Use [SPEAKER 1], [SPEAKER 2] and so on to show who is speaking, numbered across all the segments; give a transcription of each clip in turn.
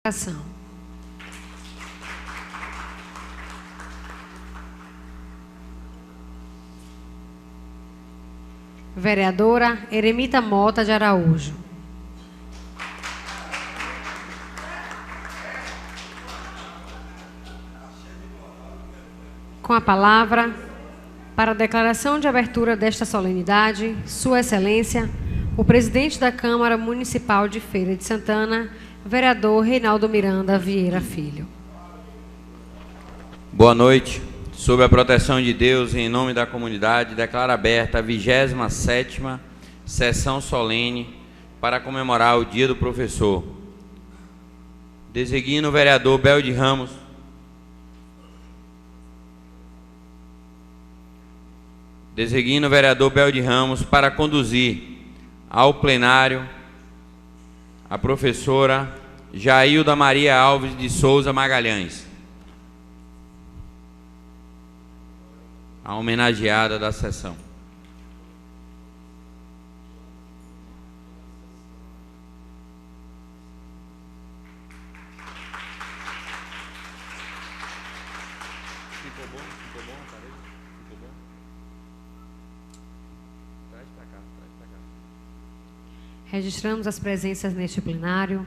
[SPEAKER 1] Ação. Vereadora Eremita Mota de Araújo. Com a palavra, para a declaração de abertura desta solenidade, Sua Excelência, o presidente da Câmara Municipal de Feira de Santana, vereador Reinaldo Miranda Vieira Filho.
[SPEAKER 2] Boa noite. Sob a proteção de Deus, em nome da comunidade, declaro aberta a 27ª sessão solene para comemorar o Dia do Professor. Designo o vereador Bel de Ramos para conduzir ao plenário a professora Jailda Maria Alves de Souza Magalhães, a homenageada da sessão. Ficou bom, parede? Ficou bom? Traz para cá.
[SPEAKER 1] Registramos as presenças neste plenário.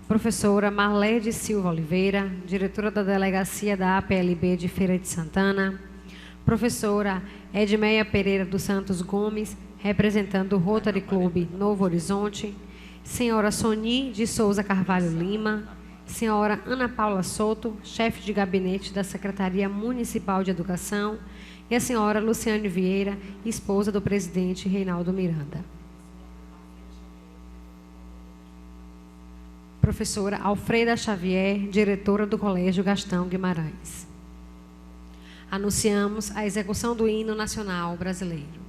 [SPEAKER 1] Professora Marlede Silva Oliveira, diretora da Delegacia da APLB de Feira de Santana. Professora Edmeia Pereira dos Santos Gomes, representando o Rotary Clube Novo Horizonte. Senhora Soni de Souza Carvalho Lima. Senhora Ana Paula Souto, chefe de gabinete da Secretaria Municipal de Educação. E a senhora Luciane Vieira, esposa do presidente Reinaldo Miranda. Professora Alfreda Xavier, diretora do Colégio Gastão Guimarães. Anunciamos a execução do hino nacional brasileiro.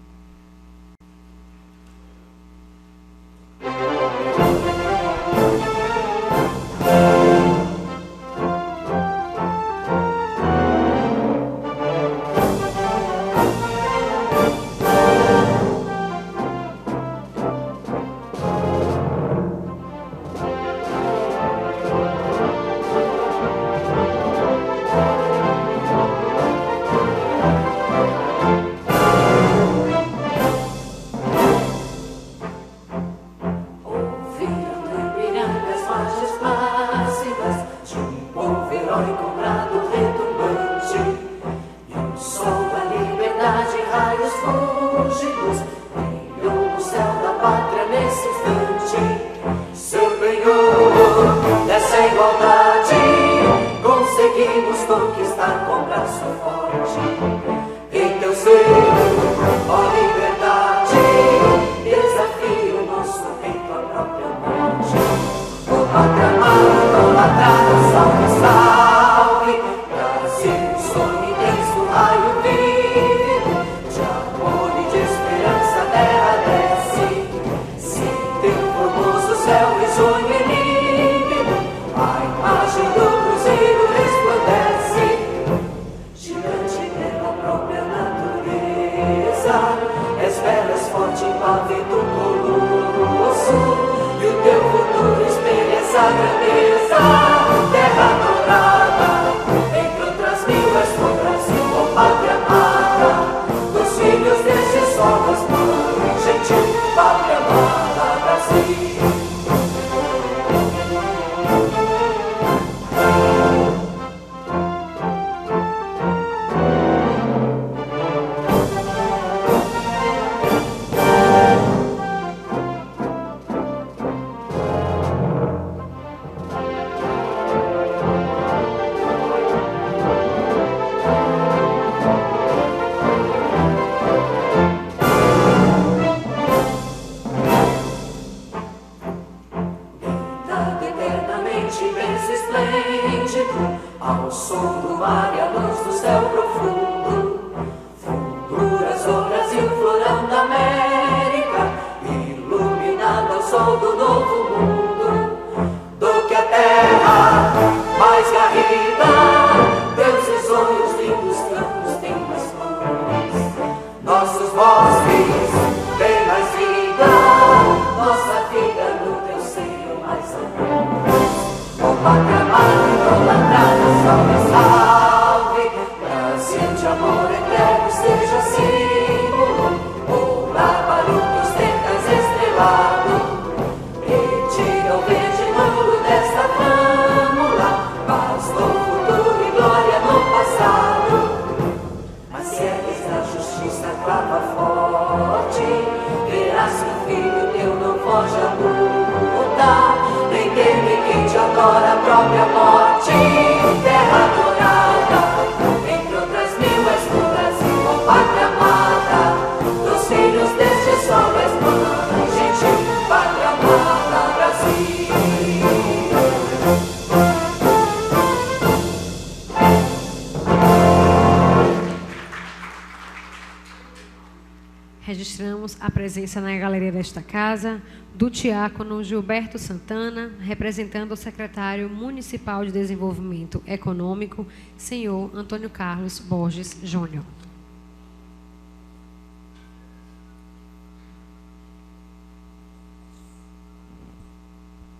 [SPEAKER 3] Nossos bosques têm mais vida, nossa vida no teu seio mais amor. Oh, da própria morte, terra adorada, entre outras mil és no Brasil, ó pátria amada, dos filhos deste sol és mãe, gentil, pátria amada, Brasil.
[SPEAKER 1] Registramos a presença na galeria desta casa do diácono Gilberto Santana, representando o secretário municipal de Desenvolvimento Econômico, senhor Antônio Carlos Borges Júnior.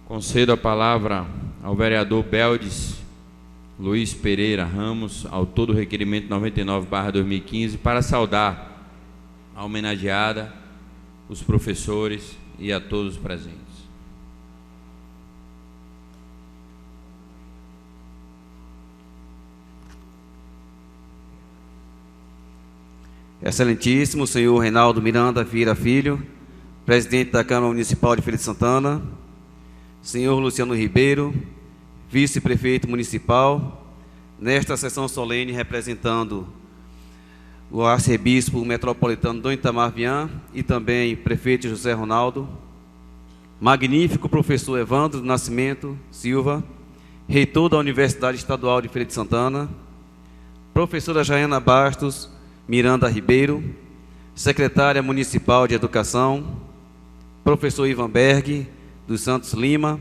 [SPEAKER 2] Concedo a palavra ao vereador Beldes Luiz Pereira Ramos, autor do requerimento 99/2015, para saudar a homenageada, os professores e a todos os presentes.
[SPEAKER 4] Excelentíssimo senhor Reinaldo Miranda Vieira Filho, presidente da Câmara Municipal de Feira de Santana, senhor Luciano Ribeiro, vice-prefeito municipal, nesta sessão solene representando o arcebispo metropolitano Dom Itamar Vian e também prefeito José Ronaldo, magnífico professor Evandro do Nascimento Silva, reitor da Universidade Estadual de Feira de Santana, professora Jaiana Bastos Miranda Ribeiro, secretária municipal de Educação, professor Ivan Berg dos Santos Lima,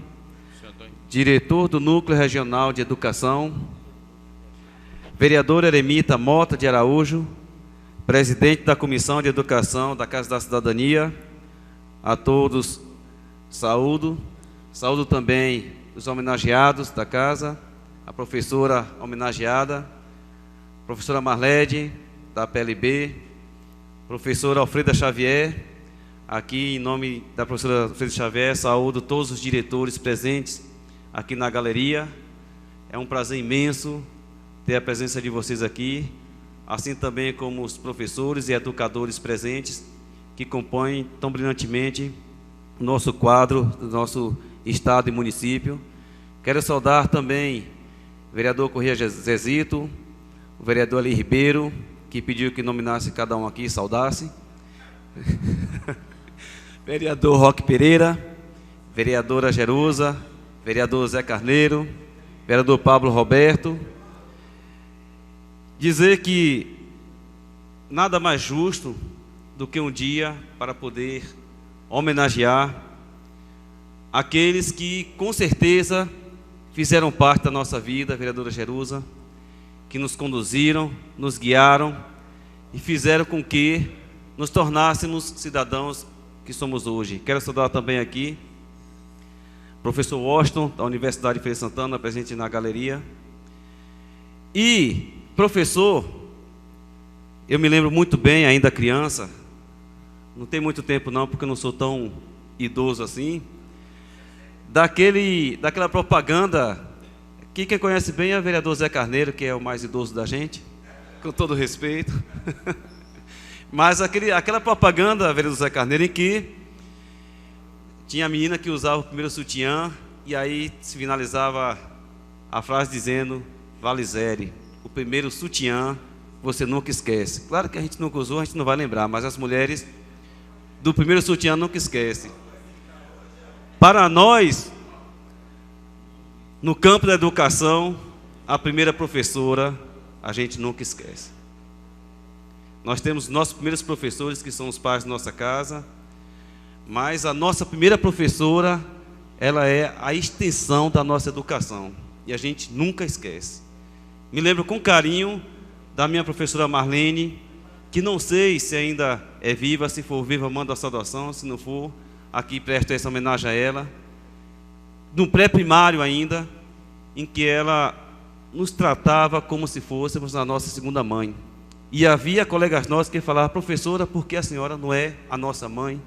[SPEAKER 4] diretor do Núcleo Regional de Educação, vereadora Eremita Mota de Araújo, presidente da Comissão de Educação da Casa da Cidadania, a todos saúdo também os homenageados da casa, a professora homenageada, professora Marlede, da PLB, professora Alfreda Xavier, aqui em nome da professora Alfreda Xavier, saúdo todos os diretores presentes aqui na galeria. É um prazer imenso ter a presença de vocês aqui, assim também como os professores e educadores presentes, que compõem tão brilhantemente o nosso quadro do nosso estado e município. Quero saudar também o vereador Corrêa Zezito, o vereador Ali Ribeiro, que pediu que nominasse cada um aqui e saudasse. Vereador Roque Pereira, vereadora Jerusa, vereador Zé Carneiro, vereador Pablo Roberto. Dizer que nada mais justo do que um dia para poder homenagear aqueles que com certeza fizeram parte da nossa vida, vereadora Jerusa, que nos conduziram, nos guiaram e fizeram com que nos tornássemos cidadãos que somos hoje. Quero saudar também aqui o professor Washington, da Universidade de Feira de Santana, presente na galeria. E, professor, eu me lembro muito bem, ainda criança, não tem muito tempo não, porque eu não sou tão idoso assim, daquela propaganda, que quem conhece bem é o vereador Zé Carneiro, que é o mais idoso da gente, com todo respeito. Mas aquela propaganda, vereador Zé Carneiro, em que tinha a menina que usava o primeiro sutiã, e aí se finalizava a frase dizendo: Valizere, o primeiro sutiã você nunca esquece. Claro que a gente nunca usou, a gente não vai lembrar, mas as mulheres do primeiro sutiã nunca esquecem. Para nós, no campo da educação, a primeira professora a gente nunca esquece. Nós temos nossos primeiros professores, que são os pais da nossa casa, mas a nossa primeira professora, ela é a extensão da nossa educação, e a gente nunca esquece. Me lembro com carinho da minha professora Marlene, que não sei se ainda é viva, se for viva manda a saudação, se não for, aqui presto essa homenagem a ela, no pré-primário ainda, em que ela nos tratava como se fôssemos a nossa segunda mãe. E havia colegas nossos que falavam: professora, por que a senhora não é a nossa mãe?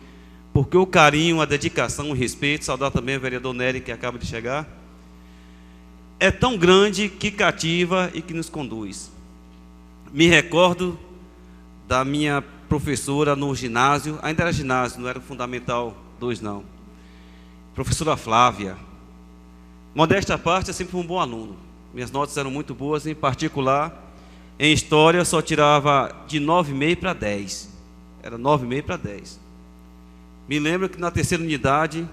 [SPEAKER 4] Porque o carinho, a dedicação, o respeito, saudar também o vereador Nery, que acaba de chegar, é tão grande que cativa e que nos conduz. Me recordo da minha professora no ginásio, ainda era ginásio, não era Fundamental 2 não, professora Flávia. Modéstia à parte, eu sempre fui um bom aluno. Minhas notas eram muito boas, em particular, em História, eu só tirava de 9,5 para 10. Era 9,5 para 10. Me lembro que na terceira unidade,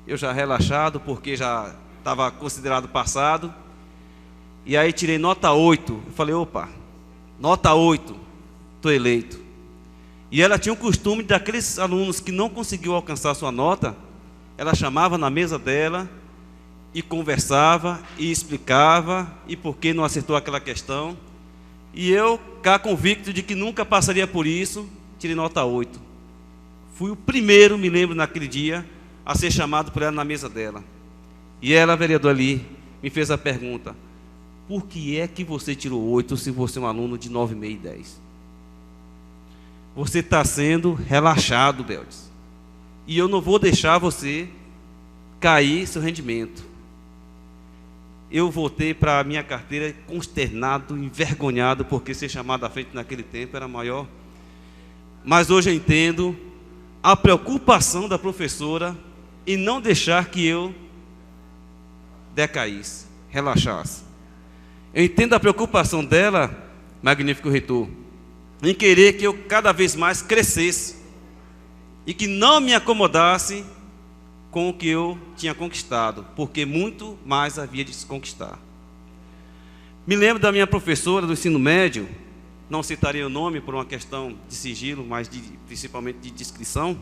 [SPEAKER 4] eu já relaxado, porque já estava considerado passado, e aí tirei nota 8. Eu falei, opa, nota 8, estou eleito. E ela tinha o costume daqueles alunos que não conseguiu alcançar sua nota, ela chamava na mesa dela e conversava e explicava e por que não acertou aquela questão. E eu, cá convicto de que nunca passaria por isso, tirei nota 8. Fui o primeiro, me lembro, naquele dia, a ser chamado por ela na mesa dela. E ela, vereador ali, me fez a pergunta: por que é que você tirou 8 se você é um aluno de 9,5 e 10? Você está sendo relaxado, Beldes. E eu não vou deixar você cair seu rendimento. Eu voltei para a minha carteira consternado, envergonhado, porque ser chamado à frente naquele tempo era maior. Mas hoje eu entendo a preocupação da professora em não deixar que eu decaísse, relaxasse. Eu entendo a preocupação dela, magnífico reitor, em querer que eu cada vez mais crescesse e que não me acomodasse com o que eu tinha conquistado, porque muito mais havia de se conquistar. Me lembro da minha professora do ensino médio, não citarei o nome por uma questão de sigilo, mas principalmente de discrição,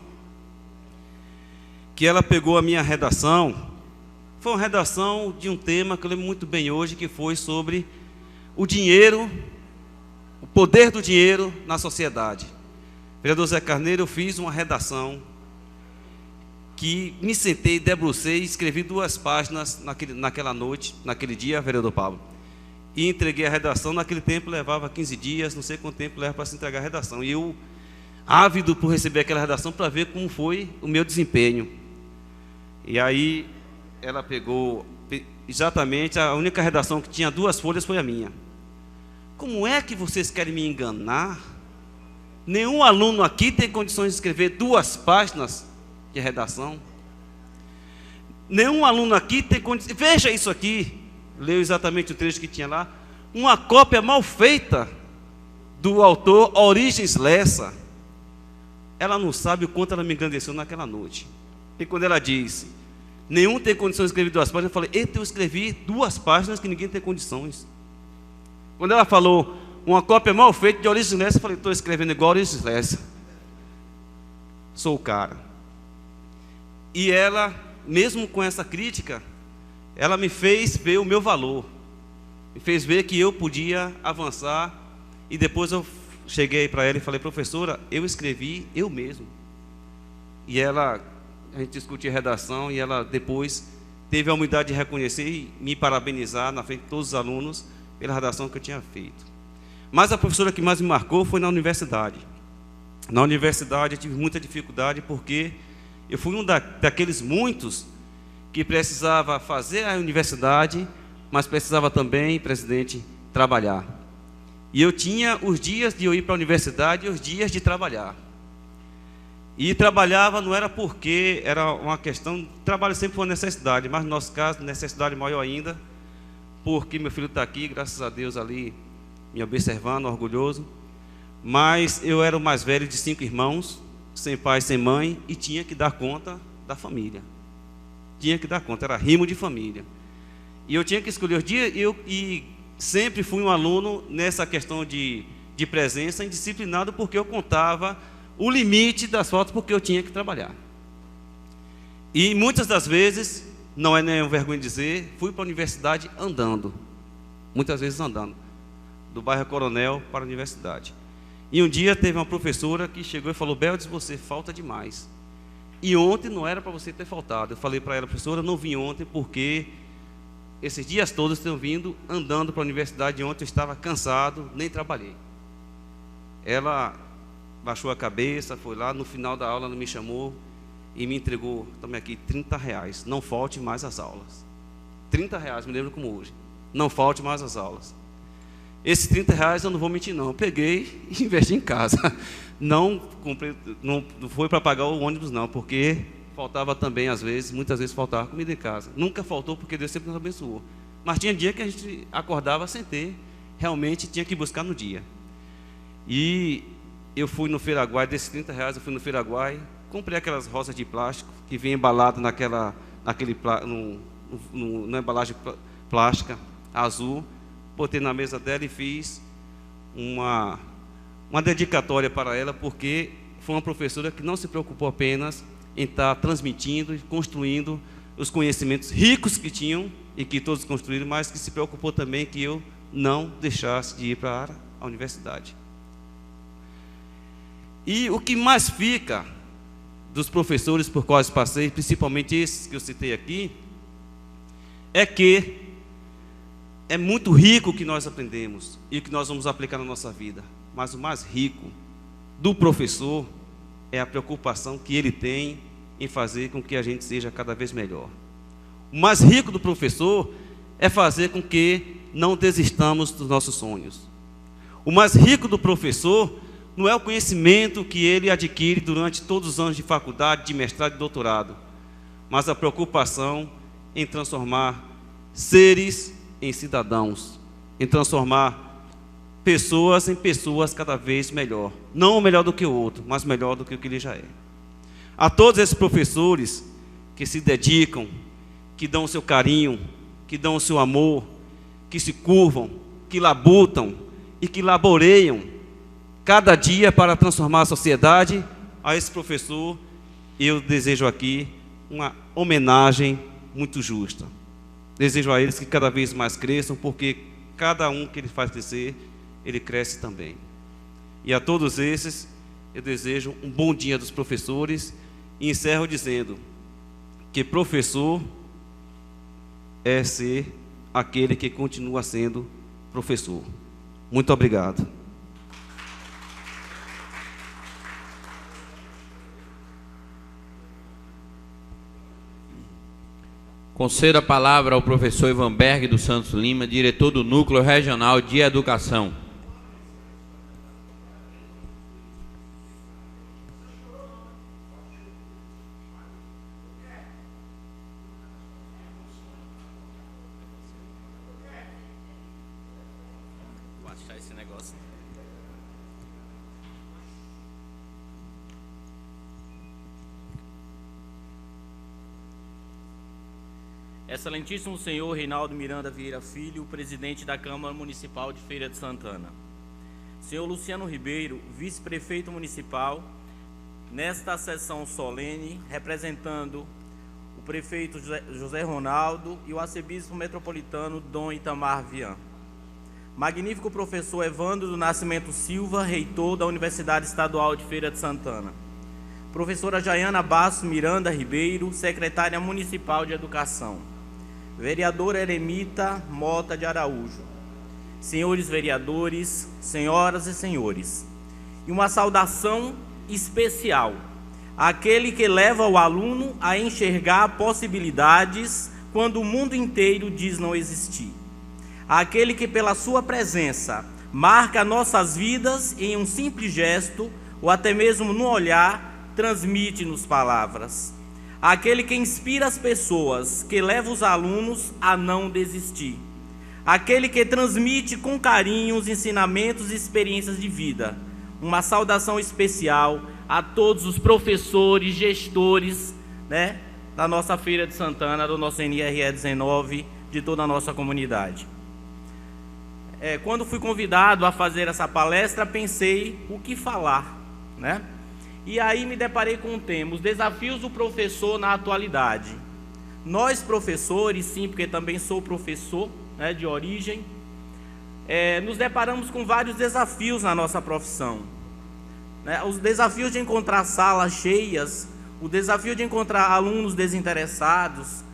[SPEAKER 4] que ela pegou a minha redação. Foi uma redação de um tema que eu lembro muito bem hoje, que foi sobre o dinheiro, o poder do dinheiro na sociedade. Vereador Zé Carneiro, eu fiz uma redação que me sentei, debrucei e escrevi 2 páginas naquela noite, naquele dia, vereador Pablo. E entreguei a redação. Naquele tempo levava 15 dias, não sei quanto tempo leva para se entregar a redação. E eu, ávido por receber aquela redação para ver como foi o meu desempenho. E aí ela pegou, exatamente, a única redação que tinha 2 folhas foi a minha. Como é que vocês querem me enganar? Nenhum aluno aqui tem condições de escrever 2 páginas de redação. Nenhum aluno aqui tem condições. Veja isso aqui. Leio exatamente o trecho que tinha lá. Uma cópia mal feita do autor Origens Lessa. Ela não sabe o quanto ela me engrandeceu naquela noite. E quando ela disse, nenhum tem condições de escrever 2 páginas, eu falei, eita, eu escrevi 2 páginas que ninguém tem condições. Quando ela falou, uma cópia mal feita de Origens Lessa, eu falei, estou escrevendo igual Origens Lessa. Sou o cara. E ela, mesmo com essa crítica, ela me fez ver o meu valor. Me fez ver que eu podia avançar. E depois eu cheguei para ela e falei, professora, eu escrevi eu mesmo. E ela, a gente discutiu a redação, e ela depois teve a humildade de reconhecer e me parabenizar na frente de todos os alunos pela redação que eu tinha feito. Mas a professora que mais me marcou foi na universidade. Na universidade eu tive muita dificuldade porque eu fui um daqueles muitos que precisava fazer a universidade, mas precisava também, presidente, trabalhar. E eu tinha os dias de eu ir para a universidade e os dias de trabalhar. E trabalhava não era porque era uma questão, trabalho sempre foi uma necessidade, mas no nosso caso, necessidade maior ainda, porque meu filho está aqui, graças a Deus ali, me observando, orgulhoso. Mas eu era o mais velho de 5 irmãos, sem pai, sem mãe, e tinha que dar conta da família. Tinha que dar conta, era rimo de família. E eu tinha que escolher os dias, e sempre fui um aluno nessa questão de presença, indisciplinado, porque eu contava o limite das faltas, porque eu tinha que trabalhar. E muitas das vezes, não é nenhuma vergonha dizer, fui para a universidade andando. Muitas vezes andando. Do bairro Coronel para a universidade. E um dia teve uma professora que chegou e falou, Beldes, você falta demais. E ontem não era para você ter faltado. Eu falei para ela, professora, eu não vim ontem porque esses dias todos tenho vindo andando para a universidade. Ontem eu estava cansado, nem trabalhei. Ela baixou a cabeça, foi lá, no final da aula ela me chamou e me entregou, tome aqui, R$30. Não falte mais às aulas. R$30, me lembro como hoje. Não falte mais às aulas. Esses R$30 eu não vou mentir não, eu peguei e investi em casa. Não foi para pagar o ônibus não, porque faltava também, às vezes, muitas vezes faltava comida em casa. Nunca faltou, porque Deus sempre nos abençoou. Mas tinha dia que a gente acordava sem ter, realmente tinha que buscar no dia. E eu fui no Feiraguai, desses R$30 eu fui no Feiraguai, comprei aquelas rosas de plástico, que vinha embalado na embalagem plástica azul, botei na mesa dela e fiz uma dedicatória para ela, porque foi uma professora que não se preocupou apenas em estar transmitindo e construindo os conhecimentos ricos que tinham e que todos construíram, mas que se preocupou também que eu não deixasse de ir para a universidade. E o que mais fica dos professores por quais passei, principalmente esses que eu citei aqui, é que é muito rico o que nós aprendemos e o que nós vamos aplicar na nossa vida. Mas o mais rico do professor é a preocupação que ele tem em fazer com que a gente seja cada vez melhor. O mais rico do professor é fazer com que não desistamos dos nossos sonhos. O mais rico do professor não é o conhecimento que ele adquire durante todos os anos de faculdade, de mestrado e doutorado, mas a preocupação em transformar seres em cidadãos, em transformar pessoas em pessoas cada vez melhor. Não melhor do que o outro, mas melhor do que o que ele já é. A todos esses professores que se dedicam, que dão o seu carinho, que dão o seu amor, que se curvam, que labutam e que laboreiam cada dia para transformar a sociedade, a esse professor eu desejo aqui uma homenagem muito justa. Desejo a eles que cada vez mais cresçam, porque cada um que ele faz crescer, ele cresce também. E a todos esses, eu desejo um bom dia dos professores e encerro dizendo que professor é ser aquele que continua sendo professor. Muito obrigado.
[SPEAKER 2] Concedo a palavra ao professor Ivan Berg dos Santos Lima, diretor do Núcleo Regional de Educação.
[SPEAKER 5] Vou achar esse negócio. Excelentíssimo senhor Reinaldo Miranda Vieira Filho, presidente da Câmara Municipal de Feira de Santana. Senhor Luciano Ribeiro, vice-prefeito municipal, nesta sessão solene, representando o prefeito José Ronaldo e o arcebispo metropolitano Dom Itamar Vian. Magnífico professor Evandro do Nascimento Silva, reitor da Universidade Estadual de Feira de Santana. Professora Jaiana Basso Miranda Ribeiro, secretária municipal de Educação. Vereadora Eremita Mota de Araújo. Senhores vereadores, senhoras e senhores. E uma saudação especial àquele que leva o aluno a enxergar possibilidades quando o mundo inteiro diz não existir. Àquele que pela sua presença marca nossas vidas em um simples gesto ou até mesmo no olhar, transmite-nos palavras. Aquele que inspira as pessoas, que leva os alunos a não desistir. Aquele que transmite com carinho os ensinamentos e experiências de vida. Uma saudação especial a todos os professores, gestores, da nossa Feira de Santana, do nosso NRE 19, de toda a nossa comunidade. Quando fui convidado a fazer essa palestra, pensei o que falar, E aí me deparei com um tema, os desafios do professor na atualidade. Nós professores, sim, porque também sou professor de origem, nos deparamos com vários desafios na nossa profissão. Os desafios de encontrar salas cheias, o desafio de encontrar alunos desinteressados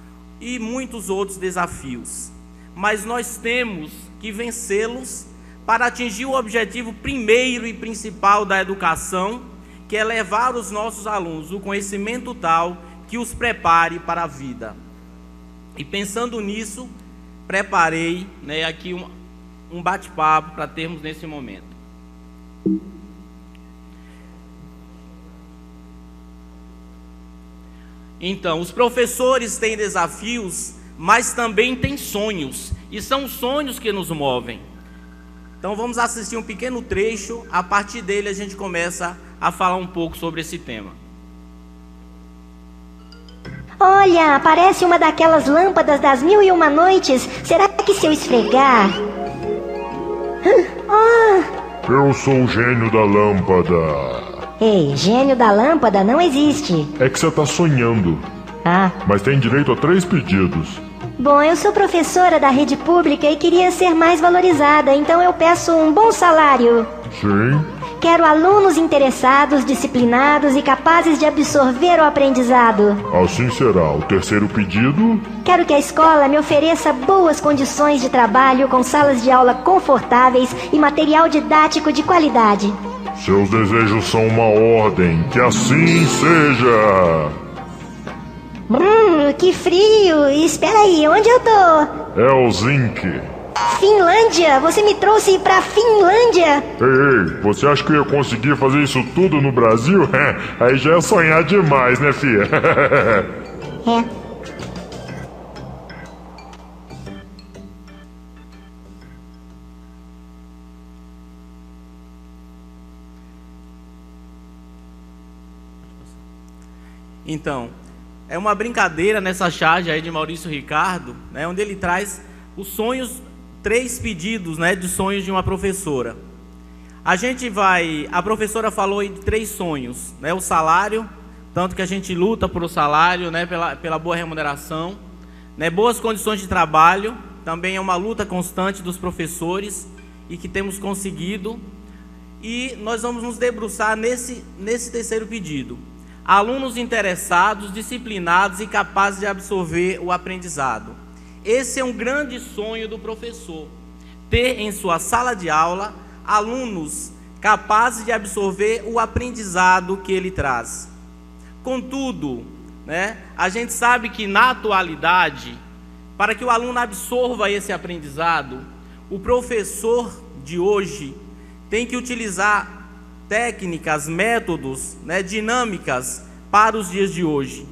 [SPEAKER 5] e muitos outros desafios. Mas nós temos que vencê-los para atingir o objetivo primeiro e principal da educação, que é levar os nossos alunos o conhecimento tal que os prepare para a vida. E pensando nisso, preparei aqui um bate-papo para termos nesse momento. Então, os professores têm desafios, mas também têm sonhos, e são os sonhos que nos movem. Então vamos assistir um pequeno trecho, a partir dele a gente começa a falar um pouco sobre esse tema.
[SPEAKER 6] Olha, parece uma daquelas lâmpadas das 1001 noites. Será que se eu esfregar...
[SPEAKER 7] Eu sou o gênio da lâmpada.
[SPEAKER 6] Ei, gênio da lâmpada não existe.
[SPEAKER 7] É que você tá sonhando, mas tem direito a 3 pedidos.
[SPEAKER 6] Bom, eu sou professora da rede pública e queria ser mais valorizada, então eu peço um bom salário.
[SPEAKER 7] Sim?
[SPEAKER 6] Quero alunos interessados, disciplinados e capazes de absorver o aprendizado.
[SPEAKER 7] Assim será. O terceiro pedido?
[SPEAKER 6] Quero que a escola me ofereça boas condições de trabalho, com salas de aula confortáveis e material didático de qualidade.
[SPEAKER 7] Seus desejos são uma ordem. Que assim seja.
[SPEAKER 6] Que frio! Espera aí, onde eu tô?
[SPEAKER 7] Helsinki.
[SPEAKER 6] Finlândia? Você me trouxe pra Finlândia?
[SPEAKER 7] Ei, você acha que eu ia conseguir fazer isso tudo no Brasil? Aí já é sonhar demais, né, filha?
[SPEAKER 5] Então, é uma brincadeira nessa charge aí de Maurício Ricardo, né, onde ele traz os sonhos, 3 pedidos, né, de sonhos de uma professora. A professora falou aí de 3 sonhos, né, o salário, tanto que a gente luta por o salário, né, pela boa remuneração, né, boas condições de trabalho, também é uma luta constante dos professores e que temos conseguido. E nós vamos nos debruçar nesse terceiro pedido. Alunos interessados, disciplinados e capazes de absorver o aprendizado. Esse é um grande sonho do professor, ter em sua sala de aula alunos capazes de absorver o aprendizado que ele traz. Contudo, né, a gente sabe que na atualidade, para que o aluno absorva esse aprendizado, o professor de hoje tem que utilizar técnicas, métodos, né, dinâmicas para os dias de hoje.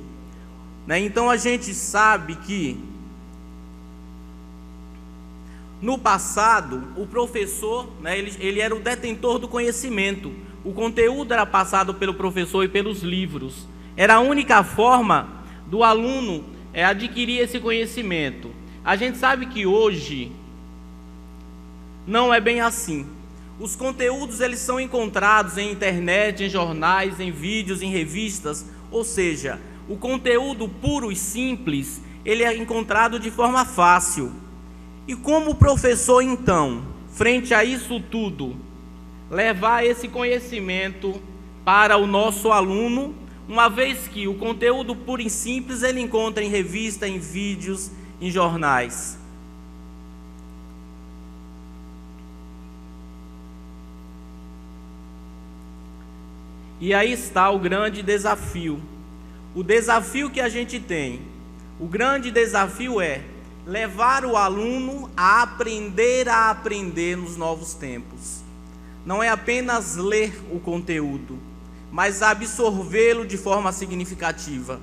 [SPEAKER 5] Né? Então a gente sabe que no passado o professor, né, ele era o detentor do conhecimento. O conteúdo era passado pelo professor e pelos livros. Era a única forma do aluno adquirir esse conhecimento. A gente sabe que hoje não é bem assim. Os conteúdos eles são encontrados em internet, em jornais, em vídeos, em revistas. Ou seja, o conteúdo puro e simples, ele é encontrado de forma fácil. E como o professor, então, frente a isso tudo, levar esse conhecimento para o nosso aluno, uma vez que o conteúdo puro e simples ele encontra em revista, em vídeos, em jornais. E aí está o grande desafio. O desafio que a gente tem, o grande desafio é levar o aluno a aprender nos novos tempos. Não é apenas ler o conteúdo, mas absorvê-lo de forma significativa.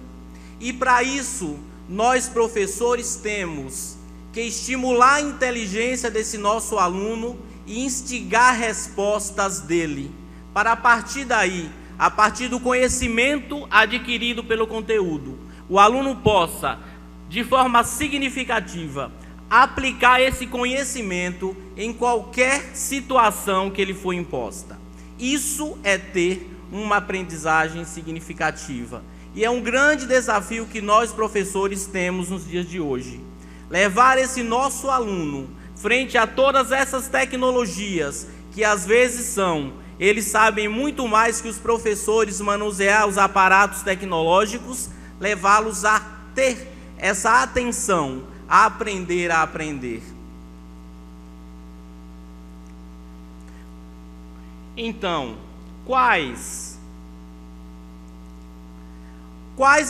[SPEAKER 5] E para isso, nós professores temos que estimular a inteligência desse nosso aluno e instigar respostas dele, para a partir daí, a partir do conhecimento adquirido pelo conteúdo, o aluno possa, de forma significativa, aplicar esse conhecimento em qualquer situação que lhe for imposta. Isso é ter uma aprendizagem significativa. E é um grande desafio que nós, professores, temos nos dias de hoje. Levar esse nosso aluno frente a todas essas tecnologias, que às vezes eles sabem muito mais que os professores manusear os aparatos tecnológicos, levá-los a ter essa atenção, a aprender. Então, quais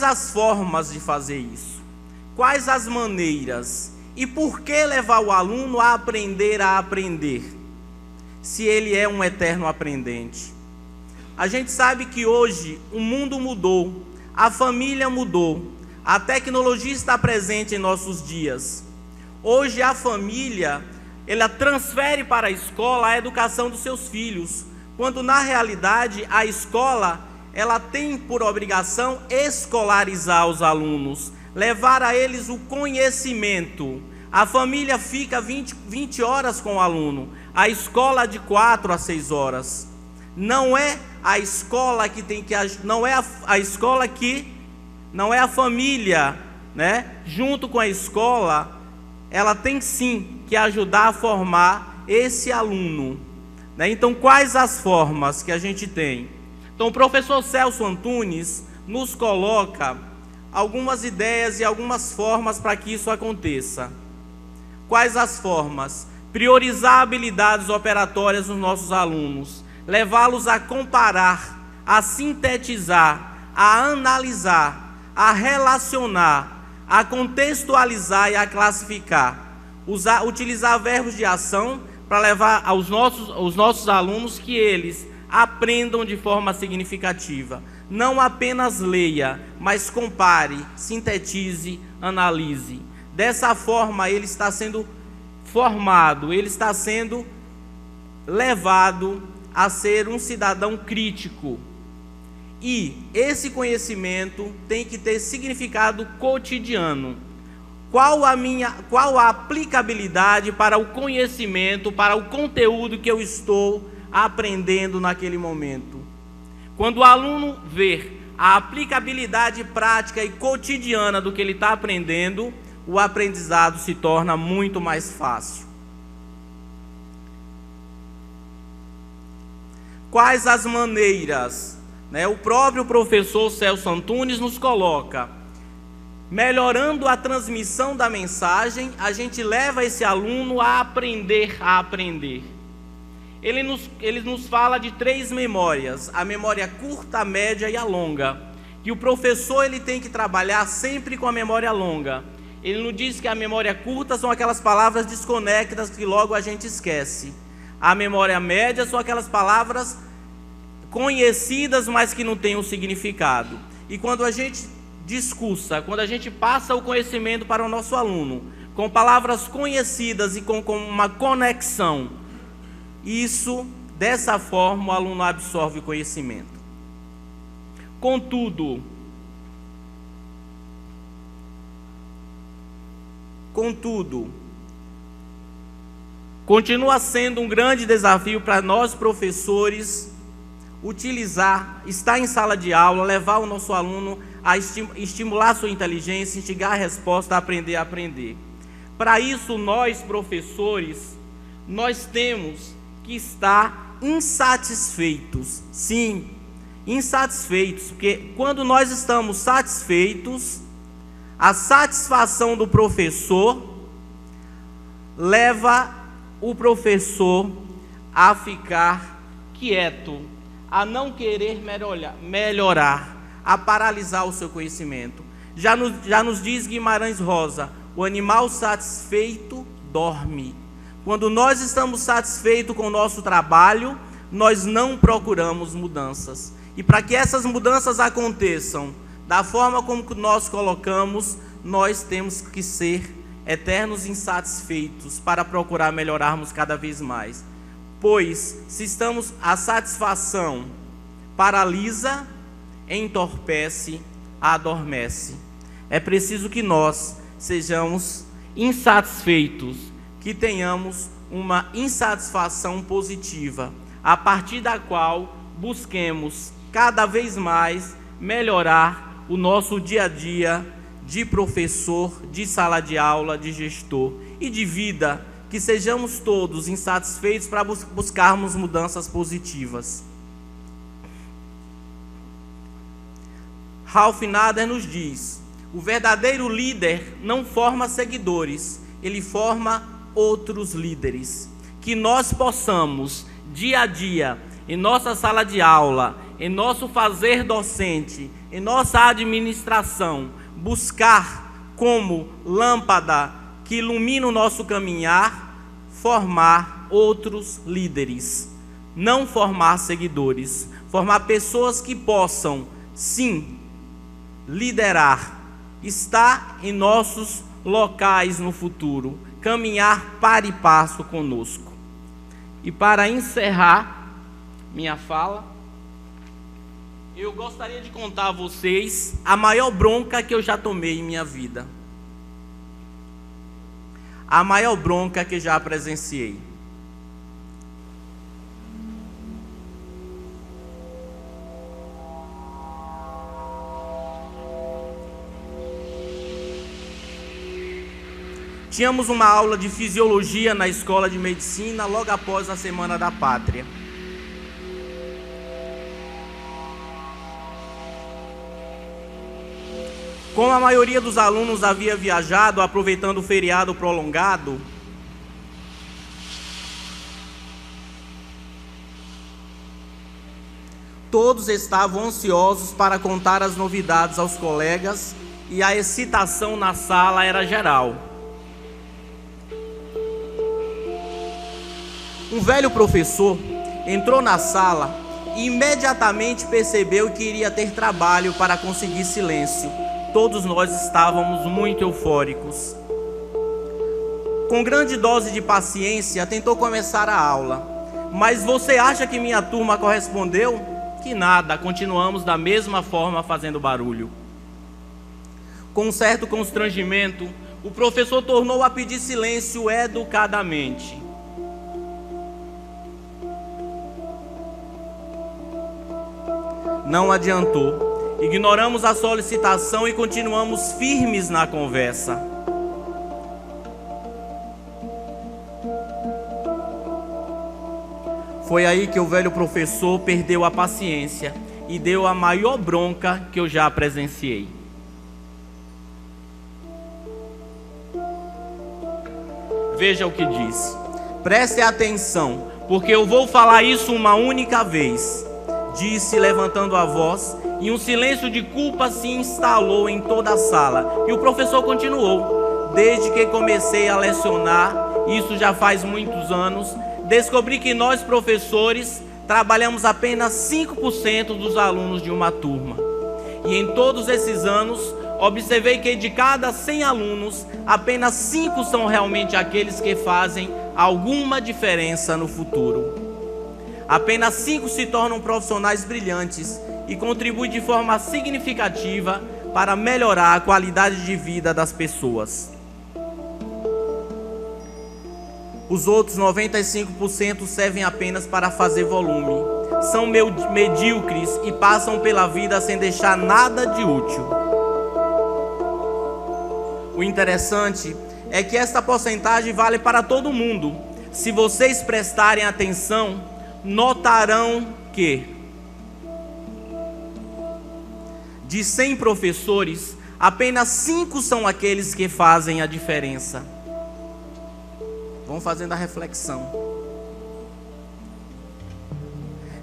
[SPEAKER 5] as formas de fazer isso? Quais as maneiras? E por que levar o aluno a aprender? Se ele é um eterno aprendente. A gente sabe que hoje o mundo mudou, a família mudou. A tecnologia está presente em nossos dias. Hoje a família, ela transfere para a escola a educação dos seus filhos, quando na realidade a escola, ela tem por obrigação escolarizar os alunos, levar a eles o conhecimento. A família fica 20 horas com o aluno, a escola de 4 a 6 horas. Não é a escola que tem que, não é a escola que, não é a família, né? Junto com a escola, ela tem sim que ajudar a formar esse aluno, né? Então, quais as formas que a gente tem? Então, o professor Celso Antunes nos coloca algumas ideias e algumas formas para que isso aconteça. Quais as formas? Priorizar habilidades operatórias dos nossos alunos, levá-los a comparar, a sintetizar, a analisar, a relacionar, a contextualizar e a classificar. Utilizar verbos de ação para levar aos nossos alunos que eles aprendam de forma significativa. Não apenas leia, mas compare, sintetize, analise. Dessa forma, ele está sendo formado, ele está sendo levado a ser um cidadão crítico. E esse conhecimento tem que ter significado cotidiano. Qual a aplicabilidade para o conhecimento, para o conteúdo que eu estou aprendendo naquele momento? Quando o aluno vê a aplicabilidade prática e cotidiana do que ele está aprendendo, o aprendizado se torna muito mais fácil. Quais as maneiras? O próprio professor Celso Antunes nos coloca: melhorando a transmissão da mensagem, a gente leva esse aluno a aprender a aprender. Ele nos fala de 3 memórias: a memória curta, a média e a longa. Que o professor ele tem que trabalhar sempre com a memória longa. Ele não diz que a memória curta são aquelas palavras desconectadas que logo a gente esquece. A memória média são aquelas palavras conhecidas, mas que não têm um significado. E quando a gente discursa, quando a gente passa o conhecimento para o nosso aluno, com palavras conhecidas e com uma conexão, dessa forma o aluno absorve o conhecimento. Contudo, continua sendo um grande desafio para nós professores estar em sala de aula, levar o nosso aluno a estimular sua inteligência, instigar a resposta, a aprender. Para isso, nós professores, nós temos que estar insatisfeitos. Sim, insatisfeitos, porque quando nós estamos satisfeitos, a satisfação do professor leva o professor a ficar quieto, a não querer melhorar, a paralisar o seu conhecimento. Já nos diz Guimarães Rosa: o animal satisfeito dorme. Quando nós estamos satisfeitos com o nosso trabalho, nós não procuramos mudanças. E para que essas mudanças aconteçam da forma como nós colocamos, nós temos que ser eternos insatisfeitos para procurar melhorarmos cada vez mais. Pois, se a satisfação paralisa, entorpece, adormece. É preciso que nós sejamos insatisfeitos, que tenhamos uma insatisfação positiva, a partir da qual busquemos cada vez mais melhorar o nosso dia a dia de professor, de sala de aula, de gestor e de vida, que sejamos todos insatisfeitos para buscarmos mudanças positivas. Ralph Nader nos diz: o verdadeiro líder não forma seguidores, ele forma outros líderes. Que nós possamos, dia a dia, em nossa sala de aula, em nosso fazer docente, em nossa administração, buscar como lâmpada que ilumina o nosso caminhar, formar outros líderes. Não formar seguidores, formar pessoas que possam, sim, liderar, estar em nossos locais no futuro, caminhar par e passo conosco. E para encerrar minha fala, eu gostaria de contar a vocês a maior bronca que eu já tomei em minha vida. A maior bronca que já presenciei. Tínhamos uma aula de fisiologia na escola de medicina logo após a Semana da Pátria. Como a maioria dos alunos havia viajado aproveitando o feriado prolongado, todos estavam ansiosos para contar as novidades aos colegas e a excitação na sala era geral. Um velho professor entrou na sala e imediatamente percebeu que iria ter trabalho para conseguir silêncio. Todos nós estávamos muito eufóricos. Com grande dose de paciência, tentou começar a aula. Mas você acha que minha turma correspondeu? Que nada, continuamos da mesma forma fazendo barulho. Com um certo constrangimento, o professor tornou a pedir silêncio educadamente. Não adiantou. Ignoramos a solicitação e continuamos firmes na conversa. Foi aí que o velho professor perdeu a paciência e deu a maior bronca que eu já presenciei. Veja o que disse. Preste atenção, porque eu vou falar isso uma única vez. Disse levantando a voz, e um silêncio de culpa se instalou em toda a sala. E o professor continuou. Desde que comecei a lecionar, isso já faz muitos anos, descobri que nós professores trabalhamos apenas 5% dos alunos de uma turma. E em todos esses anos, observei que de cada 100 alunos, apenas 5 são realmente aqueles que fazem alguma diferença no futuro. Apenas 5 se tornam profissionais brilhantes e contribuem de forma significativa para melhorar a qualidade de vida das pessoas. Os outros 95% servem apenas para fazer volume. São medíocres e passam pela vida sem deixar nada de útil. O interessante é que esta porcentagem vale para todo mundo. Se vocês prestarem atenção, notarão que de 100 professores, apenas 5 são aqueles que fazem a diferença. Vão fazendo a reflexão.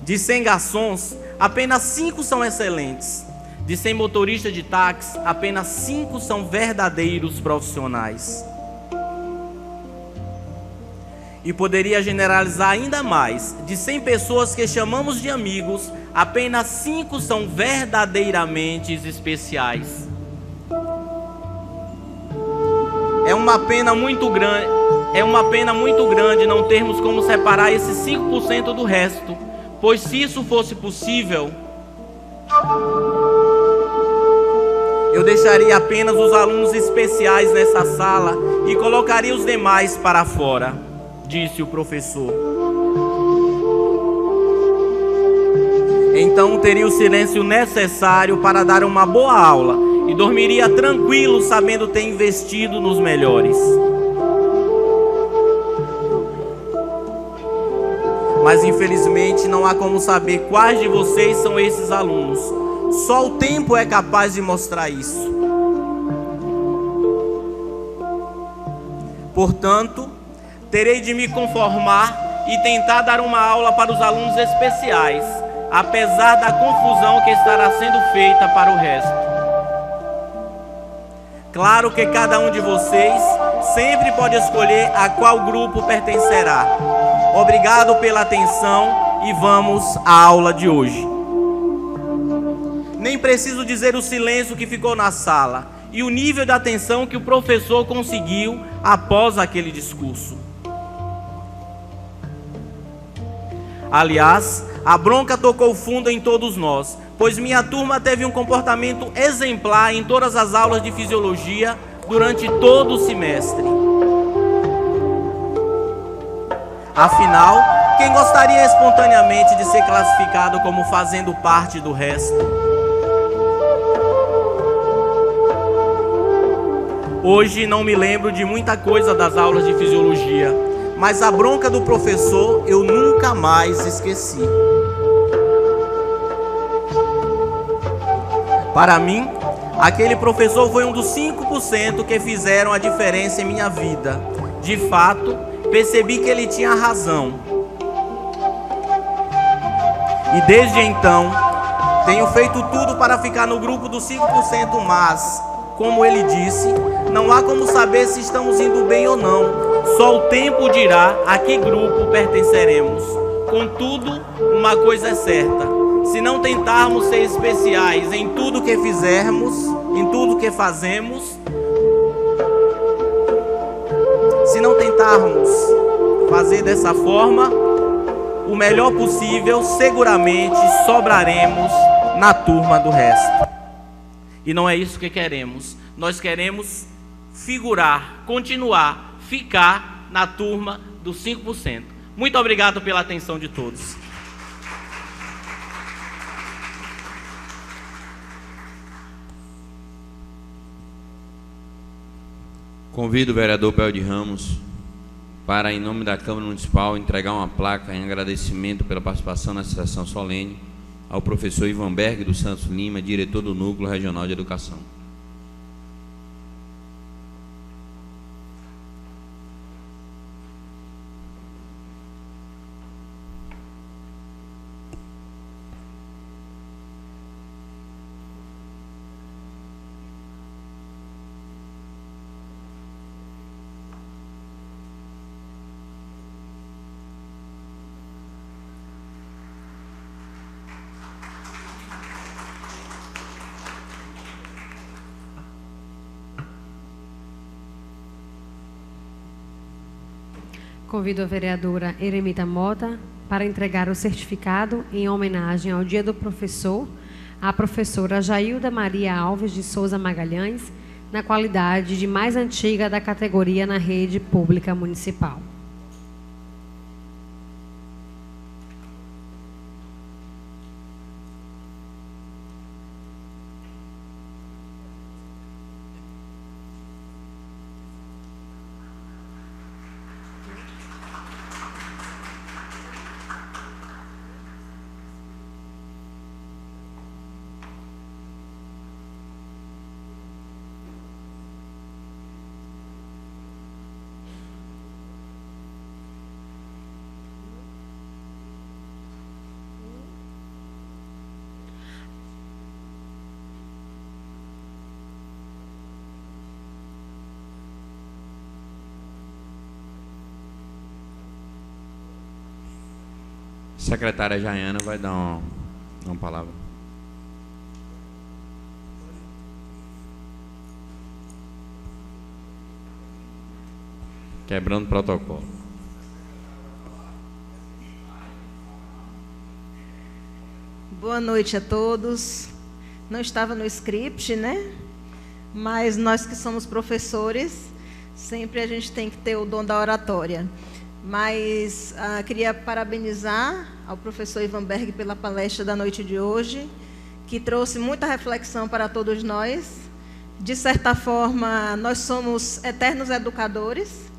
[SPEAKER 5] De 100 garçons, apenas 5 são excelentes. De 100 motoristas de táxi, apenas 5 são verdadeiros profissionais. E poderia generalizar ainda mais. De 100 pessoas que chamamos de amigos, apenas 5 são verdadeiramente especiais. É uma pena muito grande não termos como separar esses 5% do resto, pois se isso fosse possível, eu deixaria apenas os alunos especiais nessa sala e colocaria os demais para fora, disse o professor. Então teria o silêncio necessário para dar uma boa aula e dormiria tranquilo sabendo ter investido nos melhores. Mas infelizmente não há como saber quais de vocês são esses alunos. Só o tempo é capaz de mostrar isso. Portanto, terei de me conformar e tentar dar uma aula para os alunos especiais, apesar da confusão que estará sendo feita para o resto. Claro que cada um de vocês sempre pode escolher a qual grupo pertencerá. Obrigado pela atenção e vamos à aula de hoje. Nem preciso dizer o silêncio que ficou na sala e o nível de atenção que o professor conseguiu após aquele discurso. Aliás, a bronca tocou fundo em todos nós, pois minha turma teve um comportamento exemplar em todas as aulas de fisiologia durante todo o semestre. Afinal, quem gostaria espontaneamente de ser classificado como fazendo parte do resto? Hoje não me lembro de muita coisa das aulas de fisiologia, mas a bronca do professor eu nunca mais esqueci. Para mim, aquele professor foi um dos 5% que fizeram a diferença em minha vida. De fato, percebi que ele tinha razão. E desde então, tenho feito tudo para ficar no grupo dos 5%, mas, como ele disse, não há como saber se estamos indo bem ou não. Só o tempo dirá a que grupo pertenceremos. Contudo, uma coisa é certa: se não tentarmos ser especiais em tudo que fizermos, em tudo que fazemos, se não tentarmos fazer dessa forma, o melhor possível, seguramente sobraremos na turma do resto. E não é isso que queremos. Nós queremos figurar, continuar, ficar na turma dos 5%. Muito obrigado pela atenção de todos.
[SPEAKER 2] Convido o vereador Bel de Ramos para, em nome da Câmara Municipal, entregar uma placa em agradecimento pela participação na sessão solene ao professor Ivan Berg dos Santos Lima, diretor do Núcleo Regional de Educação.
[SPEAKER 1] Convido a vereadora Eremita Mota para entregar o certificado em homenagem ao Dia do Professor à professora Jailda Maria Alves de Souza Magalhães, na qualidade de mais antiga da categoria na rede pública municipal.
[SPEAKER 2] Secretária Jaiana vai dar uma palavra. Quebrando protocolo.
[SPEAKER 8] Boa noite a todos. Não estava no script, né? Mas nós que somos professores, sempre a gente tem que ter o dom da oratória. Mas queria parabenizar ao professor Ivan Berg pela palestra da noite de hoje, que trouxe muita reflexão para todos nós. De certa forma, nós somos eternos educadores,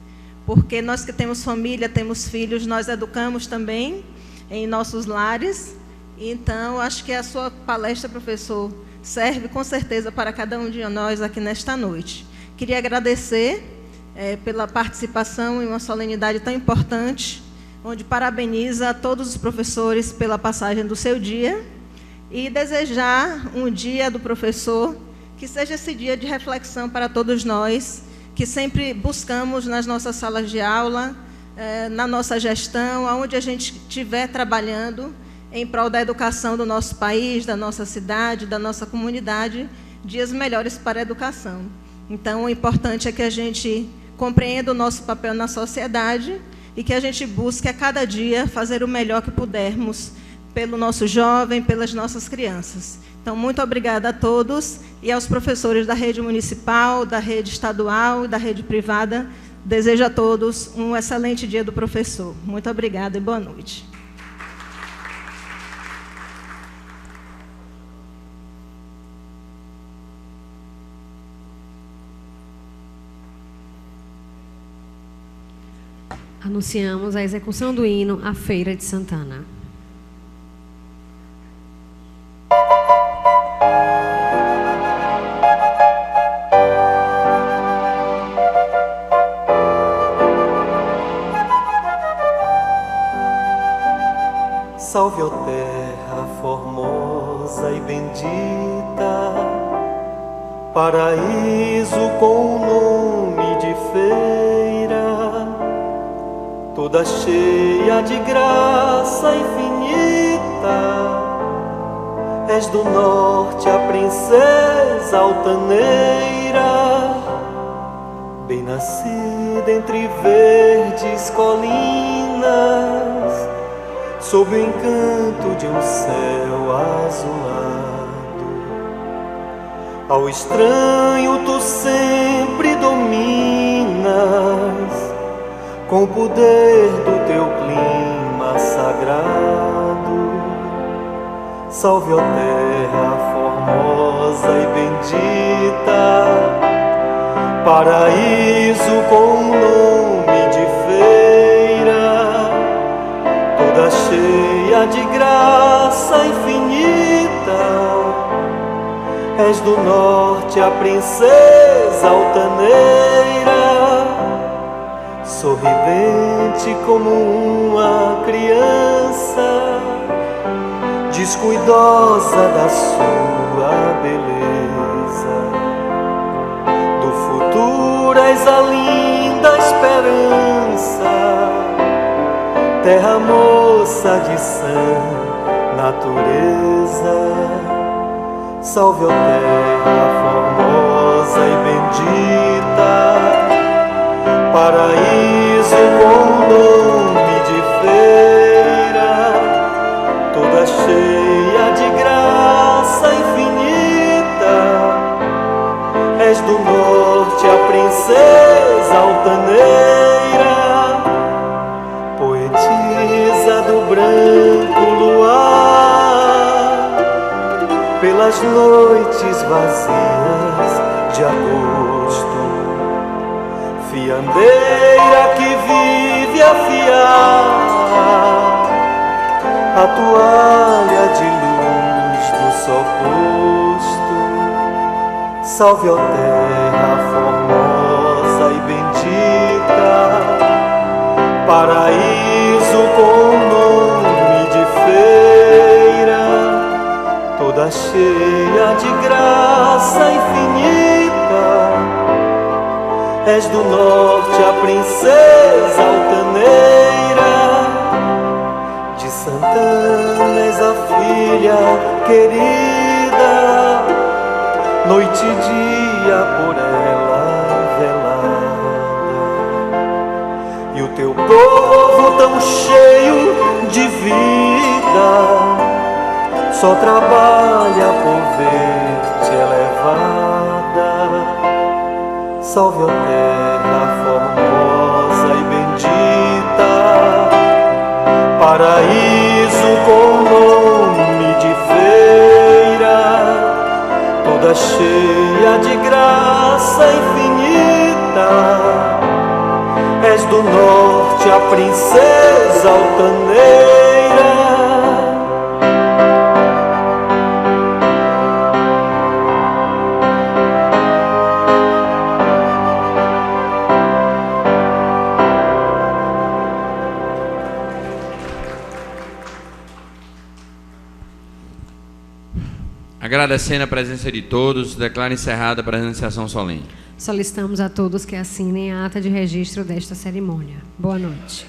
[SPEAKER 8] porque nós que temos família, temos filhos, nós educamos também em nossos lares. Então, acho que a sua palestra, professor, serve com certeza para cada um de nós aqui nesta noite. Queria agradecer pela participação em uma solenidade tão importante, onde parabeniza a todos os professores pela passagem do seu dia e desejar um dia do professor que seja esse dia de reflexão para todos nós, que sempre buscamos nas nossas salas de aula, na nossa gestão, aonde a gente estiver trabalhando, em prol da educação do nosso país, da nossa cidade, da nossa comunidade, dias melhores para a educação. Então, o importante é que a gente compreenda o nosso papel na sociedade e que a gente busque a cada dia fazer o melhor que pudermos pelo nosso jovem, pelas nossas crianças. Então, muito obrigada a todos e aos professores da rede municipal, da rede estadual e da rede privada. Desejo a todos um excelente dia do professor. Muito obrigada e boa noite.
[SPEAKER 1] Anunciamos a execução do hino à Feira de Santana.
[SPEAKER 9] Salve, ó terra formosa e bendita, paraíso com o nome de feira, toda cheia de graça infinita. És do norte a princesa altaneira, bem nascida entre verdes colinas, sob o encanto de um céu azulado. Ao estranho tu sempre dominas, com o poder do teu clima sagrado. Salve, ó terra formosa e bendita, paraíso com nome de feira, toda cheia de graça infinita. És do norte a princesa altaneira, sorridente como uma criança, descuidosa da sua beleza. Do futuro és a linda esperança, terra moça de sã natureza. Salve, ó terra formosa e bendita, paraíso com nome de feira, toda cheia de graça infinita. És do norte a princesa altaneira, poetisa do branco luar, pelas noites vazias de agosto, fiandeira que vive a fiar a toalha de luz do sol posto. Salve, ó terra formosa e bendita, paraíso com nome de feira, toda cheia de graça infinita. És do norte a princesa altaneira, de Santana és a filha querida, noite e dia por ela velada. E o teu povo tão cheio de vida, só trabalha por ver-te elevada. Salve, ó terra formosa e bendita, paraíso com nome de feira, toda cheia de graça infinita. És do norte a princesa altaneira,
[SPEAKER 2] Agradecendo a presença de todos, declaro encerrada a presenciação solene.
[SPEAKER 1] Solicitamos a todos que assinem a ata de registro desta cerimônia. Boa noite.